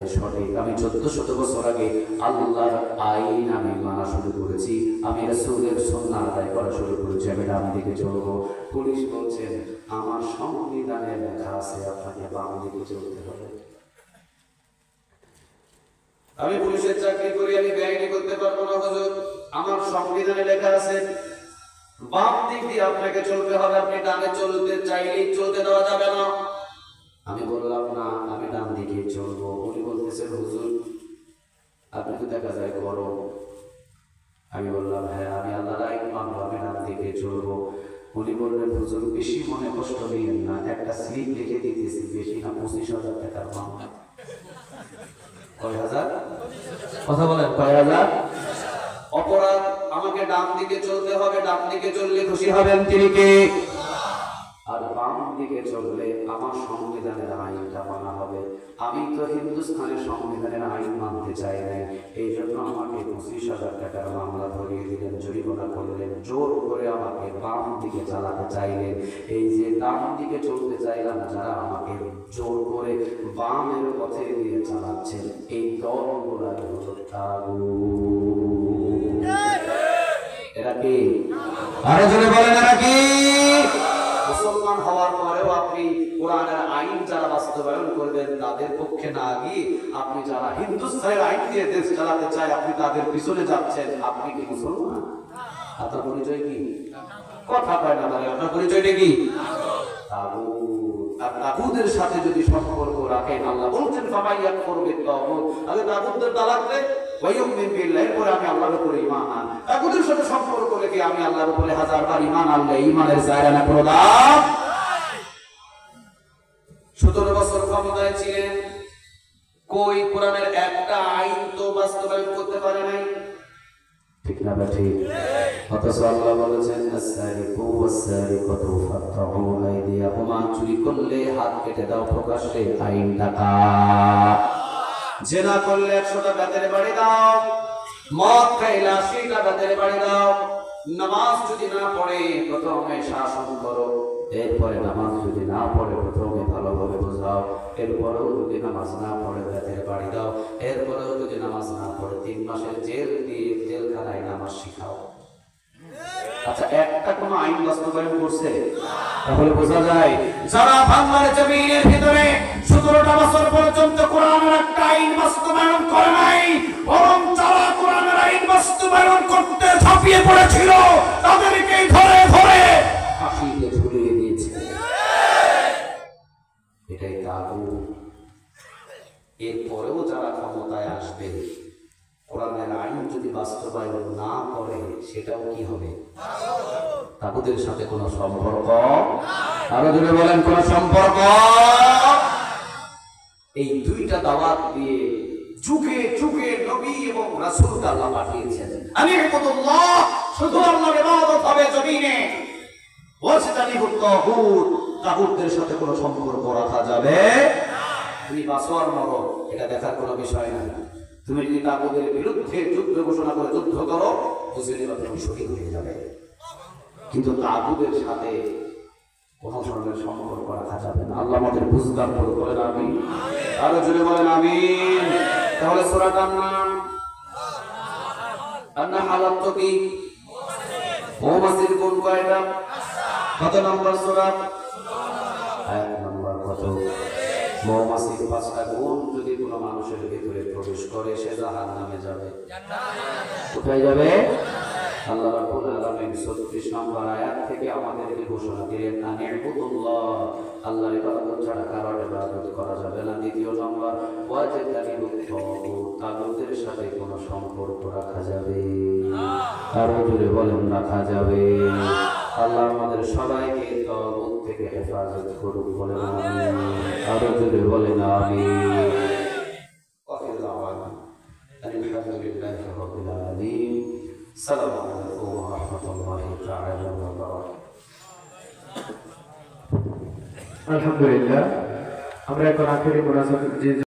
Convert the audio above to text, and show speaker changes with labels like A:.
A: সঠিক। আমি 1400 বছর আগে আল্লাহর আইন আমি মানা শুরু করেছি, আমি রাসূলের সুন্নাহ আদায় করা শুরু করেছি, আমি ডান দিকে চলবো। পুলিশ বলছেন আমার সংবিধানে লেখা আছে আপনাকে বাম দিকে চলতে হবে। আমি পুলিশের চাকরি করি, আমি বেআইনি করতে পারবো না হুজুর, আমার সংবিধানে লেখা আছে বাম দিক দিয়ে আপনাকে চলতে হবে, আপনি ডানে চলতে চাইলেই চলতে দেওয়া যাবে না। আমি বললাম না, আমি ডান দিকে চলবো। উনি বলতেছেন হুজুর আপনি তো দেখা যায় গরম। আমি বললাম হ্যাঁ, আমি আল্লাহর আইন মানবো, আমি ডান দিকে চলবো। উনি বললেন হুজুর বেশি মনে কষ্ট নিয়েন না, একটা স্লিপ লিখে দিতেছি, বেশি না 25,000 টাকার মামলা। কয় হাজার? কথা বলেন, কয় হাজার? অপরাধ, আমাকে ডান দিকে চলতে হবে, ডান দিকে চললে খুশি হবেন তিনি কে? আর বাম দিকে চললে আমার সংবিধানের আইনটা মানা হবে। আমি তো হিন্দুস্তানের সংবিধানের আইন মানতে চাই না, এই জন্য আমাকে 25,000 টাকার মামলা ধরিয়ে দিলেন, জরিমানা করলেন, জোর করে আমাকে বাম দিকে চালাতে চাইলেন। এই যে ডান দিকে চলতে চাইলাম, যারা আমাকে জোর করে বামের পথে দিয়ে চালাচ্ছেন, এই দলগুলা হলো তাগুত। এরা কি? আরে জোরে বলেন এরা কি? মুসলমান হওয়ার পরেও আপনি কোরআনের আইন যারা বাস্তবায়ন করবেন তাদের পক্ষে না গিয়ে আপনি যারা হিন্দুস্তানের আইন দিয়ে দেশ চালাতে চায় আপনি তাদের পিছনে যাচ্ছেন, আপনি কি মুসলমান? আপনার পরিচয় কি? কথা কয় না, আপনার পরিচয়টা কি? তাগুত। আর তাগুতের সাথে যদি সম্পর্ক রাখেন, আল্লাহ বলছেন ফামাইয়াক করবে তাগুত, আগে তাগুতের তালাক দে ওয়ায়ুমিন বিল্লাহ, এরপরে আমি আল্লাহর উপরে ঈমান আন। তাগুতের সাথে সম্পর্ক রেখে আমি আল্লাহর উপরে 1000 বার ঈমান আনলে ঈমানের জায়গা প্রদান। 17 বছর ক্ষমতায় ছিলেন, কই কোরআনের একটা আইন তো বাস্তবায়ন করতে পারে নাই, ঠিক না ঠিক? অথচ আল্লাহ বলেছেন আস-সারিকু ওয়াস-সারিকাতু ফাকতাউ আইদিয়াহুমা, চুরি করলে হাত কেটে দাও, প্রকাশ্যে আইন টাকা। জিনা করলে 100টা বেতের বাড়ি দাও, মদ খাইলে 80টা বেতের বাড়ি দাও। নামাজ যদি না পড়ে প্রথমে শাসন করো, এরপরে নামাজ যদি না পড়ে প্রথমে ভালোভাবে বোঝাও, এরপরেও যদি নামাজ না পড়ে বেতের বাড়ি দাও, এরপরেও যদি নামাজ না পড়ে 3 মাসের জেল দিয়ে জেলখানায় নামাজ শিখাও। আচ্ছা, একটা কোন আইন বাস্তবায়ন করছে? তাহলে বোঝা যায় যারা বাংলার জমিনের ভিতরে 17টা বছর পর্যন্ত কোরআনের একটা আইন বাস্তবায়ন করে নাই, বরং যারা কোরআনের আইন বাস্তবায়ন করতে ঝাঁপিয়ে পড়েছিল তাদেরকে ধরে ধরে ফাঁসিতে ঝুলিয়ে দিয়েছে। এটাই তাগুত। এরপরেও যারা ক্ষমতায় আসবে, কোরআনের আইন যদি বাস্তবায়ন না করে, সেটাও কি হবে? তাগুতের সাথে কোনো সম্পর্ক। আরো জোরে বলেন, কোন সম্পর্ক। এই দুইটা দাওয়াত দিয়ে যুগে যুগে নবী এবং রাসূলকে আল্লাহ পাঠিয়েছেন। আনিবুদুল্লাহ, শুধু আল্লাহর ইবাদত হবে জমিনে। ওয়াজতানিবুত তাগুত, তাগুতের সাথে কোনো সম্পর্ক রাখা যাবে না। তুমি বাঁচো আর মরো, এটা দেখার কোনো বিষয় না। তুমি যদি তাগুতের বিরুদ্ধে যুদ্ধ ঘোষণা করে যুদ্ধ করো, বুঝে নিবা তুমি শহীদ হয়ে যাবে। কিন্তু তাগুতের সাথে কোন ধরনের সম্পর্ক রাখা যাবে না। আল্লাহ আমাদের বুঝদার করে বলেন আমিন। আরো জোরে বলেন আমিন। তাহলে সূরাটার নাম আন-নাহল। কি মৌমাছির গুণ কয়টা? কত নম্বর সূরা? আয়াত নম্বর কত? মৌমাছির 5টা গুণ যদি কোনো মানুষের ভিতরে প্রবেশ করে, সে জাহান্নামে যাবে। কোথায় যাবে? আল্লাহ রাব্বুল আলামিন 36 নম্বর আয়াত থেকে আমাদেরকে ঘোষণা দিলেন আনিবুদুল্লাহ, আল্লাহর ইবাদত ছাড়া কারোর ইবাদত করা যাবে না। দ্বিতীয় নম্বর ওয়াজতানিবুত তাগুত, তাগুতের সাথে কোনো সম্পর্ক রাখা যাবে না। আরো জোরে বলেন, রাখা যাবে না। আল্লাহ আমাদের সবাইকে তাগুত থেকে হেফাজত করুক, বলেন আমিন। আরো জোরে বলেন আমিন। আলহামদুলিল্লাহি রাব্বিল আলামিন। আসসালামু আলাইকুম ওয়া রাহমাতুল্লাহি তাআলা ওয়া বারাকাতুহু।
B: আলহামদুলিল্লাহ, আমরা এখন আখেরি মোনাজাত